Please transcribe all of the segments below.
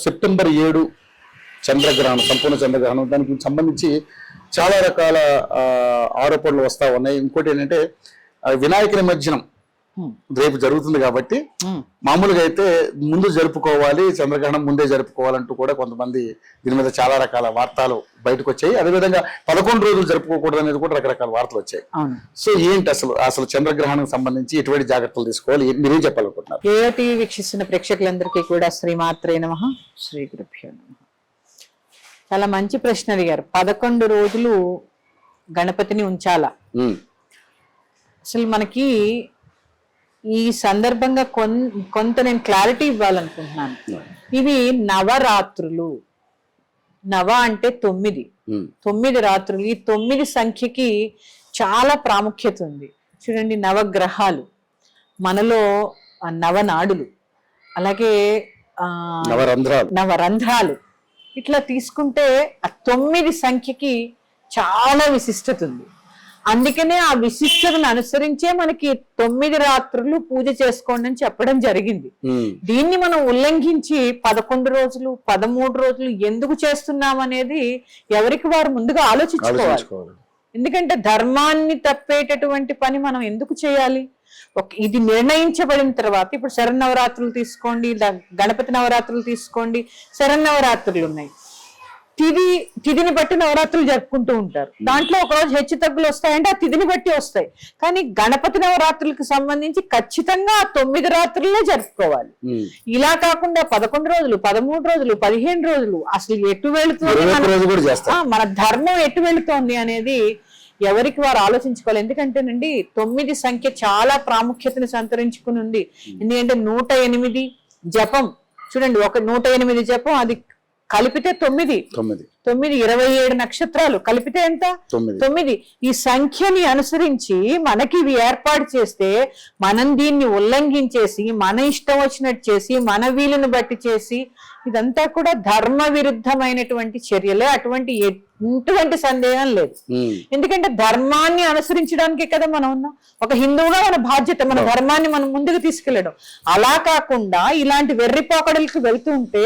September 7 చంద్రగ్రహణం, సంపూర్ణ చంద్రగ్రహణం. దానికి సంబంధించి చాలా రకాల ఆరోపణలు వస్తా ఉన్నాయి. ఇంకోటి ఏంటంటే వినాయక నిమజ్జనం రేపు జరుగుతుంది కాబట్టి మామూలుగా అయితే ముందు జరుపుకోవాలి, చంద్రగ్రహణం ముందే జరుపుకోవాలంటూ కూడా కొంతమంది దీని మీద చాలా రకాల వార్తలు బయటకు వచ్చాయి. అదేవిధంగా 11 రోజులు జరుపుకోకూడదు అనేది కూడా రకరకాల వార్తలు వచ్చాయి. సో ఏంటి అసలు చంద్రగ్రహణం సంబంధించి ఎటువంటి జాగ్రత్తలు తీసుకోవాలి, మీరేం చెప్పాలనుకుంటున్నారు? టీవీ వీక్షిస్తున్న ప్రేక్షకులందరికీ కూడా శ్రీమాత్రే నమః, శ్రీ గురుభ్యో నమః. చాలా మంచి ప్రశ్న అడిగారు. 11 రోజులు గణపతిని ఉంచాలా? అసలు మనకి ఈ సందర్భంగా కొంత నేను క్లారిటీ ఇవ్వాలనుకుంటున్నాను. ఇవి నవరాత్రులు. నవ అంటే 9 రాత్రులు. ఈ 9 సంఖ్యకి చాలా ప్రాముఖ్యత ఉంది. చూడండి, నవగ్రహాలు, మనలో నవనాడులు, అలాగే నవరంధ్రాలు, ఇట్లా తీసుకుంటే ఆ 9 సంఖ్యకి చాలా విశిష్టత ఉంది. అందుకనే ఆ విశిష్టతను అనుసరించే మనకి 9 రాత్రులు పూజ చేసుకోండి అని చెప్పడం జరిగింది. దీన్ని మనం ఉల్లంఘించి 11 రోజులు 13 రోజులు ఎందుకు చేస్తున్నాం అనేది ఎవరికి వారు ముందుగా ఆలోచించుకోవాలి. ఎందుకంటే ధర్మాన్ని తప్పేటటువంటి పని మనం ఎందుకు చేయాలి? ఇది నిర్ణయించబడిన తర్వాత, ఇప్పుడు శరన్నవరాత్రులు తీసుకోండి, గణపతి నవరాత్రులు తీసుకోండి, శరన్నవరాత్రులు ఉన్నాయి. తిథిని బట్టి నవరాత్రులు జరుపుకుంటూ ఉంటారు. దాంట్లో ఒకరోజు హెచ్చు తగ్గులు వస్తాయంటే ఆ తిథిని బట్టి వస్తాయి. కానీ గణపతి నవరాత్రులకు సంబంధించి ఖచ్చితంగా 9 రాత్రులే జరుపుకోవాలి. ఇలా కాకుండా 11 రోజులు 13 రోజులు 15 రోజులు అసలు ఎటు వెళుతుంది, మన ధర్మం ఎటు వెళుతోంది అనేది ఎవరికి వారు ఆలోచించుకోవాలి. ఎందుకంటేనండి 9 సంఖ్య చాలా ప్రాముఖ్యతను సంతరించుకుని ఉంది. ఎందుకంటే 108 జపం చూడండి, ఒక 108 జపం, అది కలిపితే 9, 27 నక్షత్రాలు కలిపితే ఎంత? 9. ఈ సంఖ్యని అనుసరించి మనకి ఇవి ఏర్పాటు చేస్తే మనం దీన్ని ఉల్లంఘించేసి మన ఇష్టం వచ్చినట్టు చేసి మన వీలుని బట్టి చేసి ఇదంతా కూడా ధర్మ విరుద్ధమైనటువంటి చర్యలే. ఎటువంటి సందేహం లేదు. ఎందుకంటే ధర్మాన్ని అనుసరించడానికే కదా మనం ఉన్నాం. ఒక హిందువుగా మన బాధ్యత మన ధర్మాన్ని మనం ముందుకు తీసుకెళ్లడం. అలా కాకుండా ఇలాంటి వెర్రిపోకడలకు వెళ్తూ ఉంటే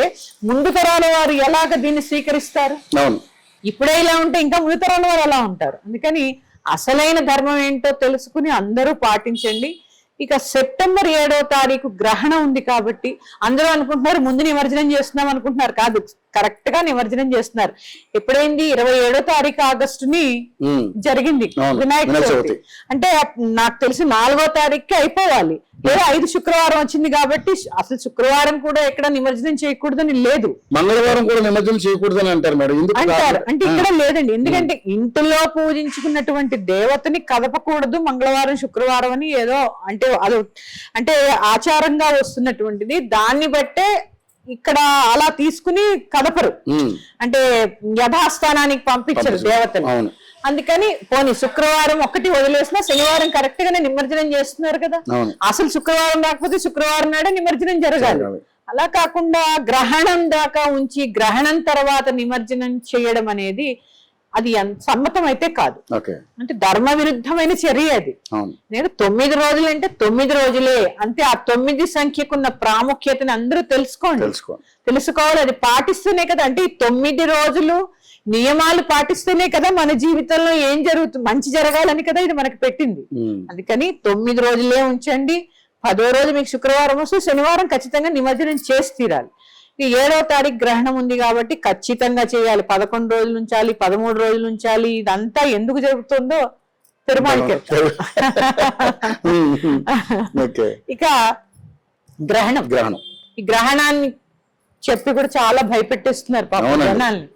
ముందు తరాల వారు ఎలాగ దీన్ని స్వీకరిస్తారు? ఇప్పుడే ఇలా ఉంటే ఇంకా ముందు తరాల వారు ఎలా ఉంటారు? అందుకని అసలైన ధర్మం ఏంటో తెలుసుకుని అందరూ పాటించండి. ఇక సెప్టెంబర్ 7వ తారీఖు గ్రహణం ఉంది కాబట్టి అందరూ అనుకుంటున్నారు ముందు నిమజ్జనం చేస్తున్నాం అనుకుంటున్నారు. కాదు, కరెక్ట్ గా నిమజ్జనం చేస్తున్నారు. ఎప్పుడైంది? 27వ తారీఖు ఆగస్టుని జరిగింది వినాయక చవితి. అంటే నాకు తెలిసి 4వ తారీఖుకి అయిపోవాలి, లేదా 5 శుక్రవారం వచ్చింది కాబట్టి అసలు శుక్రవారం కూడా ఎక్కడ నిమజ్జనం చేయకూడదని లేదు, మంగళవారం కూడా నిమజ్జనం చేయకూడదని అంటారు మేడం. అంటారు. అంటే ఇక్కడ లేదండి. ఎందుకంటే ఇంటిలో పూజించుకున్నటువంటి దేవతని కదపకూడదు మంగళవారం శుక్రవారం అని ఏదో అంటే ఆచారంగా వస్తున్నటువంటిది. దాన్ని బట్టే ఇక్కడ అలా తీసుకుని కదపరు, అంటే యథాస్థానానికి పంపించరు దేవతను. అందుకని పోనీ శుక్రవారం ఒక్కటి వదిలేసినా శనివారం కరెక్ట్ గానే నిమజ్జనం చేస్తున్నారు కదా. అసలు శుక్రవారం రాకపోతే శుక్రవారం నాడే నిమజ్జనం జరగాలి. అలా కాకుండా గ్రహణం దాకా ఉంచి గ్రహణం తర్వాత నిమజ్జనం చేయడం అనేది అది సమ్మతం అయితే కాదు. అంటే ధర్మ విరుద్ధమైన చర్య అది. నేను 9 రోజులు అంటే 9 రోజులే అంతే. ఆ 9 సంఖ్యకున్న ప్రాముఖ్యతని అందరూ తెలుసుకోవాలి. అది పాటిస్తేనే కదా, అంటే 9 రోజులు నియమాలు పాటిస్తేనే కదా మన జీవితంలో ఏం జరుగుతుంది, మంచి జరగాలని కదా ఇది మనకి పెట్టింది. అందుకని 9 రోజులే ఉంచండి. 10వ రోజు మీకు శుక్రవారం వస్తే శనివారం ఖచ్చితంగా నిమజ్జనం చేసి తీరాలి. 7వ తారీఖు గ్రహణం ఉంది కాబట్టి ఖచ్చితంగా చేయాలి. 11 రోజులు ఉంచాలి, 13 రోజులు ఉంచాలి. ఇదంతా ఎందుకు జరుగుతుందో తిరుమలకి. ఇక గ్రహణం ఈ గ్రహణాన్ని చెప్పి కూడా చాలా భయపెట్టిస్తున్నారు పాపం జనాల్ని.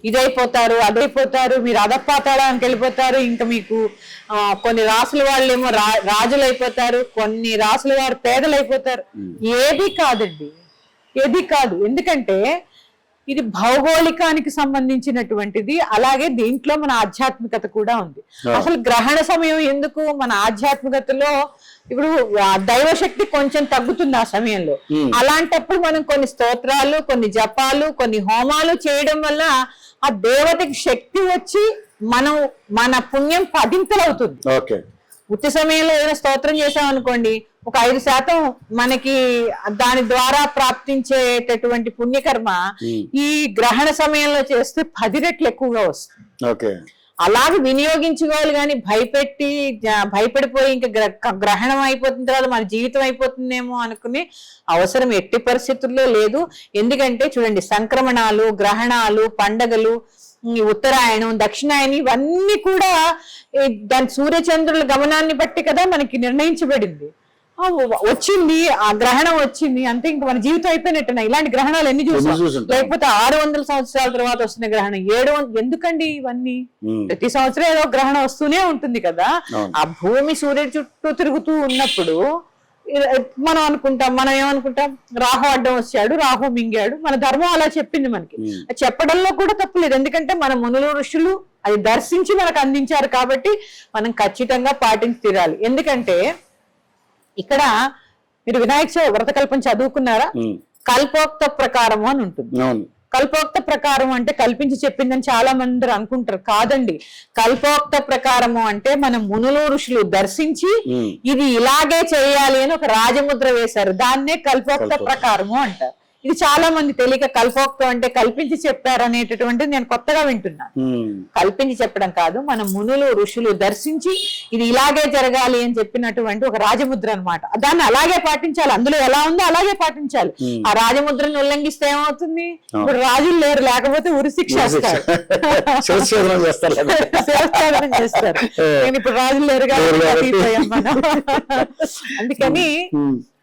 ఇదైపోతారు, అదైపోతారు, మీరు అదపాతాడానికి వెళ్ళిపోతారు, ఇంకా మీకు కొన్ని రాసుల వాళ్ళేమో రాజులు అయిపోతారు, కొన్ని రాసుల వారు పేదలు అయిపోతారు. ఏది కాదండి, ఏది కాదు. ఎందుకంటే ఇది భౌగోళికానికి సంబంధించినటువంటిది. అలాగే దీంట్లో మన ఆధ్యాత్మికత కూడా ఉంది. అసలు గ్రహణ సమయం ఎందుకు? మన ఆధ్యాత్మికతలో ఇప్పుడు దైవశక్తి కొంచెం తగ్గుతుంది ఆ సమయంలో. అలాంటప్పుడు మనం కొన్ని స్తోత్రాలు, కొన్ని జపాలు, కొన్ని హోమాలు చేయడం వల్ల ఆ దేవతకి శక్తి వచ్చి మన పుణ్యం 10 అవుతుంది. ఉత్తి సమయంలో ఏదైనా స్తోత్రం చేసాం అనుకోండి, ఒక 5% మనకి దాని ద్వారా ప్రాప్తించేటటువంటి పుణ్యకర్మ ఈ గ్రహణ సమయంలో చేస్తే 10 రెట్లు ఎక్కువగా వస్తుంది. ఓకే, అలాగే వినియోగించుకోవాలి కానీ భయపడిపోయి ఇంకా గ్రహణం అయిపోతున్న తర్వాత మన జీవితం అయిపోతుందేమో అనుకునే అవసరం ఎట్టి పరిస్థితుల్లో లేదు. ఎందుకంటే చూడండి, సంక్రమణాలు, గ్రహణాలు, పండగలు, ఉత్తరాయణం, దక్షిణాయనం ఇవన్నీ కూడా దాని సూర్యచంద్రుల గమనాన్ని బట్టి కదా మనకి నిర్ణయించబడింది. వచ్చింది ఆ గ్రహణం వచ్చింది అంతే, ఇంకా మన జీవితం అయిపోయినట్టున్నా. ఇలాంటి గ్రహణాలు ఎన్ని చూసాం? లేకపోతే 600 సంవత్సరాల తర్వాత వస్తున్న గ్రహణం, 700 ఎందుకండి ఇవన్నీ? ప్రతి సంవత్సరం ఏదో గ్రహణం వస్తూనే ఉంటుంది కదా. ఆ భూమి సూర్యుడి చుట్టూ తిరుగుతూ ఉన్నప్పుడు మనం ఏమనుకుంటాం, రాహు అడ్డం వచ్చాడు, రాహు మింగాడు. మన ధర్మం అలా చెప్పింది మనకి. చెప్పడంలో కూడా తప్పులేదు, ఎందుకంటే మన మునులు ఋషులు అది దర్శించి మనకు అందించారు కాబట్టి మనం ఖచ్చితంగా పాటించి తీరాలి. ఎందుకంటే ఇక్కడ మీరు వినాయక వ్రతకల్పం చదువుకున్నారా? కల్పోక్త ప్రకారము అని ఉంటుంది. కల్పోక్త ప్రకారం అంటే కల్పించి చెప్పిందని చాలా మంది అనుకుంటారు. కాదండి, కల్పోక్త ప్రకారము అంటే మన మునులు ఋషులు దర్శించి ఇది ఇలాగే చేయాలి అని ఒక రాజముద్ర వేశారు. దాన్నే కల్పోక్త ప్రకారము అంటారు. ఇది చాలా మంది తెలియక కల్పోక్తం అంటే కల్పించి చెప్పారు అనేటటువంటిది నేను కొత్తగా వింటున్నాను. కల్పించి చెప్పడం కాదు, మన మునులు ఋషులు దర్శించి ఇది ఇలాగే జరగాలి అని చెప్పినటువంటి ఒక రాజముద్ర అన్నమాట. దాన్ని అలాగే పాటించాలి, అందులో ఎలా ఉందో అలాగే పాటించాలి. ఆ రాజముద్రను ఉల్లంఘిస్తే ఏమవుతుంది? ఇప్పుడు రాజులు లేరు, లేకపోతే ఉరి శిక్ష శిరఛేదనం చేస్తారు. నేను ఇప్పుడు రాజులు లేరు కాబట్టి మనం. అందుకని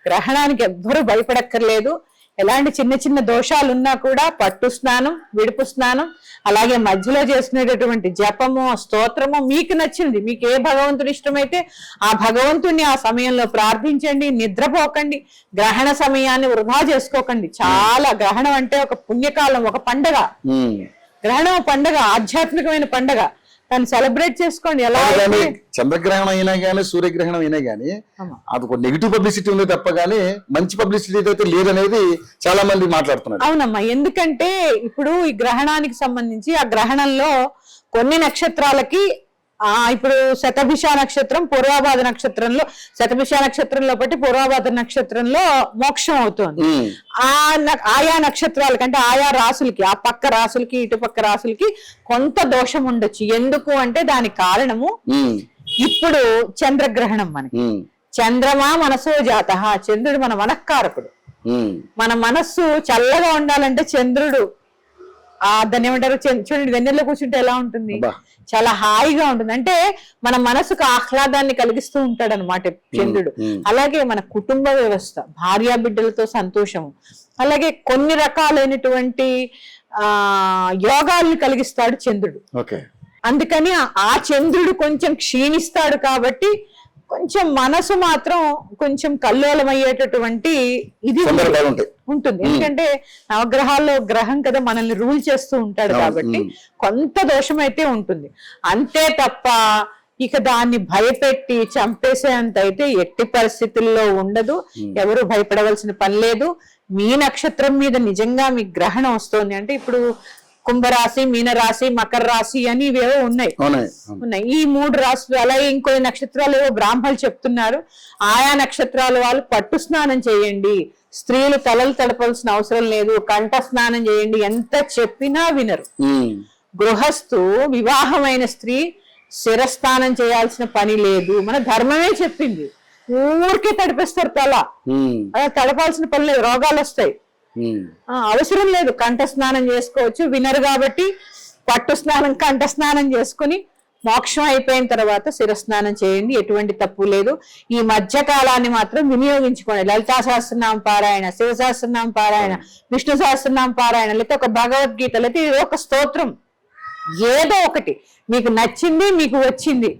గ్రహణానికి ఎవ్వరూ భయపడక్కర్లేదు. ఎలాంటి చిన్న చిన్న దోషాలు ఉన్నా కూడా పట్టు స్నానం, విడుపు స్నానం, అలాగే మధ్యలో చేసుకునేటటువంటి జపము, స్తోత్రము, మీకు నచ్చింది, మీకు ఏ భగవంతుడు ఇష్టమైతే ఆ భగవంతుడిని ఆ సమయంలో ప్రార్థించండి. నిద్రపోకండి, గ్రహణ సమయాన్ని వృధా చేసుకోకండి. చాలా గ్రహణం అంటే ఒక పుణ్యకాలం, ఒక పండగ. గ్రహణం పండగ, ఆధ్యాత్మికమైన పండగ. దాన్ని సెలబ్రేట్ చేసుకోండి. ఎలా చంద్రగ్రహణం అయినా గానీ, సూర్యగ్రహణం అయినా గానీ అది ఒక నెగిటివ్ పబ్లిసిటీ ఉంది తప్ప గానీ మంచి పబ్లిసిటీ అయితే లేదనేది చాలా మంది మాట్లాడుతున్నారు. అవునమ్మా, ఎందుకంటే ఇప్పుడు ఈ గ్రహణానికి సంబంధించి ఆ గ్రహణంలో కొన్ని నక్షత్రాలకి ఇప్పుడు శతభిష నక్షత్రం, పూర్వాభాద నక్షత్రంలో, శతభిష నక్షత్రంలో బట్టి పూర్వాభాద నక్షత్రంలో మోక్షం అవుతుంది. ఆయా నక్షత్రాలకి అంటే ఆయా రాసులకి, ఆ పక్క రాసులకి ఇటు పక్క రాసులకి కొంత దోషం ఉండొచ్చు. ఎందుకు అంటే దానికి కారణము ఇప్పుడు చంద్రగ్రహణం. మనకి చంద్రమా మనసో జాత, చంద్రుడు మన మనఃకారకుడు. మన మనస్సు చల్లగా ఉండాలంటే చంద్రుడు దాన్ని ఏమంటారు, చూడండి వెన్నెల్లో కూర్చుంటే ఎలా ఉంటుంది, చాలా హాయిగా ఉంటుంది. అంటే మన మనసుకు ఆహ్లాదాన్ని కలిగిస్తూ ఉంటాడు అనమాట చంద్రుడు. అలాగే మన కుటుంబ వ్యవస్థ, భార్యా బిడ్డలతో సంతోషము, అలాగే కొన్ని రకాలైనటువంటి యోగాల్ని కలిగిస్తాడు చంద్రుడు. అందుకని ఆ చంద్రుడు కొంచెం క్షీణిస్తాడు కాబట్టి కొంచెం మనసు మాత్రం కొంచెం కల్లోలమయ్యేటటువంటి ఇది ఉంటుంది. ఎందుకంటే నవగ్రహాల్లో గ్రహం కదా మనల్ని రూల్ చేస్తూ ఉంటాడు కాబట్టి కొంత దోషం అయితే ఉంటుంది. అంతే తప్ప ఇక దాన్ని భయపెట్టి చంపేసేంత అయితే ఎట్టి పరిస్థితుల్లో ఉండదు. ఎవరు భయపడవలసిన పని లేదు. మీ నక్షత్రం మీద నిజంగా మీకు గ్రహణం వస్తుంది అంటే ఇప్పుడు కుంభరాశి, మీనరాశి, మకర రాశి అని ఇవేవో ఉన్నాయి. ఈ 3 రాశులు, అలాగే ఇంకొన్ని నక్షత్రాలు ఏవో బ్రాహ్మణులు చెప్తున్నారు. ఆయా నక్షత్రాల వాళ్ళు పట్టు స్నానం చేయండి, స్త్రీలు తలలు తడపాల్సిన అవసరం లేదు, కంఠ స్నానం చేయండి, ఎంత చెప్పినా వినరు. గృహస్థు వివాహమైన స్త్రీ శిరస్నానం చేయాల్సిన పని లేదు, మన ధర్మమే చెప్పింది. ఊరికే తడిపేస్తారు తల, అలా తడపాల్సిన పని లేదు, రోగాలు వస్తాయి. అవసరం లేదు, కంఠ స్నానం చేసుకోవచ్చు. వినరు కాబట్టి పట్టు స్నానం, కంఠ స్నానం చేసుకుని మోక్షం అయిపోయిన తర్వాత శిరస్నానం చేయండి, ఎటువంటి తప్పు లేదు. ఈ మధ్య కాలాన్ని మాత్రం వినియోగించుకోండి. లలితా సహస్రనామ పారాయణ, శివ సహస్రనామ పారాయణ, విష్ణు సహస్రనామ పారాయణ, లేకపోతే ఒక భగవద్గీత, లేకపోతే ఏదో ఒక స్తోత్రం, ఏదో ఒకటి మీకు నచ్చింది, మీకు వచ్చింది.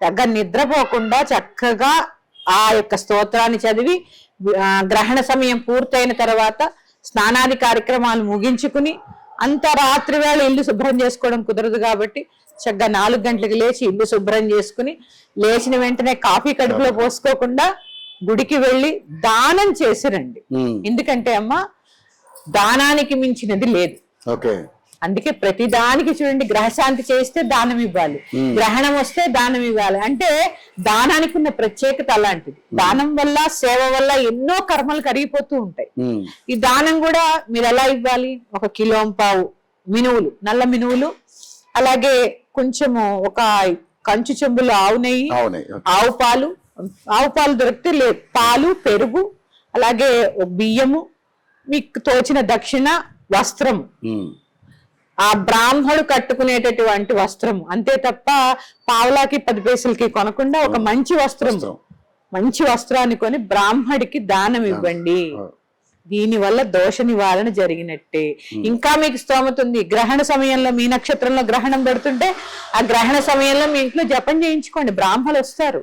చక్కగా నిద్రపోకుండా చక్కగా ఆ యొక్క స్తోత్రాన్ని చదివి గ్రహణ సమయం పూర్తయిన తర్వాత స్నానాది కార్యక్రమాలు ముగించుకుని, అంత రాత్రి వేళ ఇల్లు శుభ్రం చేసుకోవడం కుదరదు కాబట్టి చక్కగా 4 గంటలకు లేచి ఇల్లు శుభ్రం చేసుకుని, లేచిన వెంటనే కాఫీ కడుపులో పోసుకోకుండా గుడికి వెళ్ళి దానం చేసి రండి. ఎందుకంటే అమ్మ, దానానికి మించినది లేదు. అందుకే ప్రతి దానికి చూడండి, గ్రహశాంతి చేస్తే దానం ఇవ్వాలి, గ్రహణం వస్తే దానం ఇవ్వాలి. అంటే దానానికి ఉన్న ప్రత్యేకత అలాంటిది. దానం వల్ల, సేవ వల్ల ఎన్నో కర్మలు కరిగిపోతూ ఉంటాయి. ఈ దానం కూడా మీరు ఎలా ఇవ్వాలి? 1 కిలోంపావు మినువులు, నల్ల మినువులు, అలాగే కొంచెము ఒక కంచు చెంబులో ఆవు నెయ్యి, ఆవు పాలు దొరికితే లేదు, పాలు, పెరుగు, అలాగే బియ్యము, మీకు తోచిన దక్షిణ, వస్త్రము, ఆ బ్రాహ్మడు కట్టుకునేటటువంటి వస్త్రం, అంతే తప్ప పావులాకి 10 పైసలకి కొనకుండా ఒక మంచి వస్త్రాన్ని కొని బ్రాహ్మడికి దానం ఇవ్వండి. దీని వల్ల దోష నివారణ జరిగినట్టే. ఇంకా మీకు స్తోమత ఉంది, గ్రహణ సమయంలో మీ నక్షత్రంలో గ్రహణం పెడుతుంటే ఆ గ్రహణ సమయంలో మీ ఇంట్లో జపం చేయించుకోండి, బ్రాహ్మణులు వస్తారు,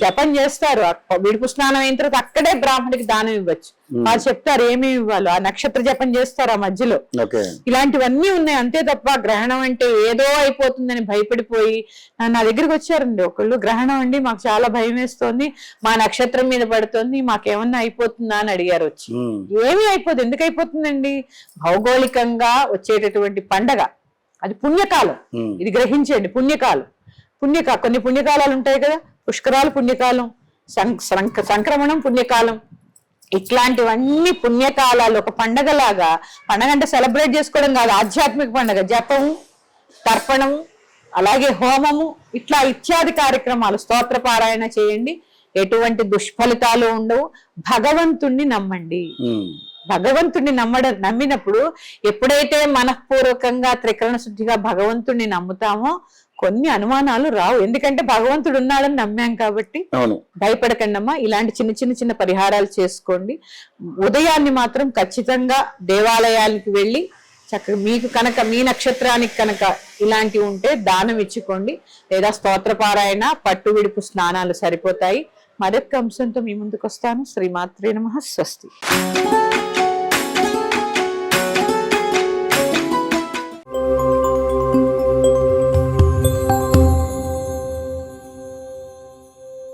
జపం చేస్తారు. విడుపు స్నానం అయిన తర్వాత అక్కడే బ్రాహ్మడికి దానం ఇవ్వచ్చు. వాళ్ళు చెప్తారు ఏమేమి ఇవ్వాలో, ఆ నక్షత్ర జపం చేస్తారు ఆ మధ్యలో. ఇలాంటివన్నీ ఉన్నాయి. అంతే తప్ప గ్రహణం అంటే ఏదో అయిపోతుందని భయపడిపోయి నా దగ్గరికి వచ్చారండి ఒకళ్ళు, గ్రహణం అండి మాకు చాలా భయం వేస్తోంది, మా నక్షత్రం మీద పడుతోంది, మాకేమన్నా అయిపోతుందా అని అడిగారు వచ్చి. ఏమీ అయిపోదు. ఎందుకు అయిపోతుందండి? భౌగోళికంగా వచ్చేటటువంటి పండగ, అది పుణ్యకాలం. ఇది గ్రహించండి, పుణ్యకాలం. కొన్ని పుణ్యకాలాలు ఉంటాయి కదా, పుష్కరాలు పుణ్యకాలం, సంక్రమణం పుణ్యకాలం, ఇట్లాంటివన్నీ పుణ్యకాలాలు. ఒక పండగలాగా, పండగ అంటే సెలబ్రేట్ చేసుకోవడం కాదు, ఆధ్యాత్మిక పండగ. జపము, తర్పణము, అలాగే హోమము, ఇట్లా ఇత్యాది కార్యక్రమాలు, స్తోత్ర పారాయణ చేయండి, ఎటువంటి దుష్ఫలితాలు ఉండవు. భగవంతుణ్ణి నమ్మండి. భగవంతుణ్ణి నమ్మినప్పుడు ఎప్పుడైతే మనఃపూర్వకంగా త్రికరణ శుద్ధిగా భగవంతుణ్ణి నమ్ముతామో కొన్ని అనుమానాలు రావు. ఎందుకంటే భగవంతుడు ఉన్నాడని నమ్మాం కాబట్టి. భయపడకండి అమ్మా, ఇలాంటి చిన్న పరిహారాలు చేసుకోండి. ఉదయాన్ని మాత్రం ఖచ్చితంగా దేవాలయానికి వెళ్ళి చక్కగా మీకు కనుక మీ నక్షత్రానికి కనుక ఇలాంటివి ఉంటే దానం ఇచ్చుకోండి, లేదా స్తోత్రపారాయణ, పట్టు విడుపు స్నానాలు సరిపోతాయి. మరొక అంశంతో మీ ముందుకు వస్తాను. శ్రీమాత్రే నమః. స్వస్తి.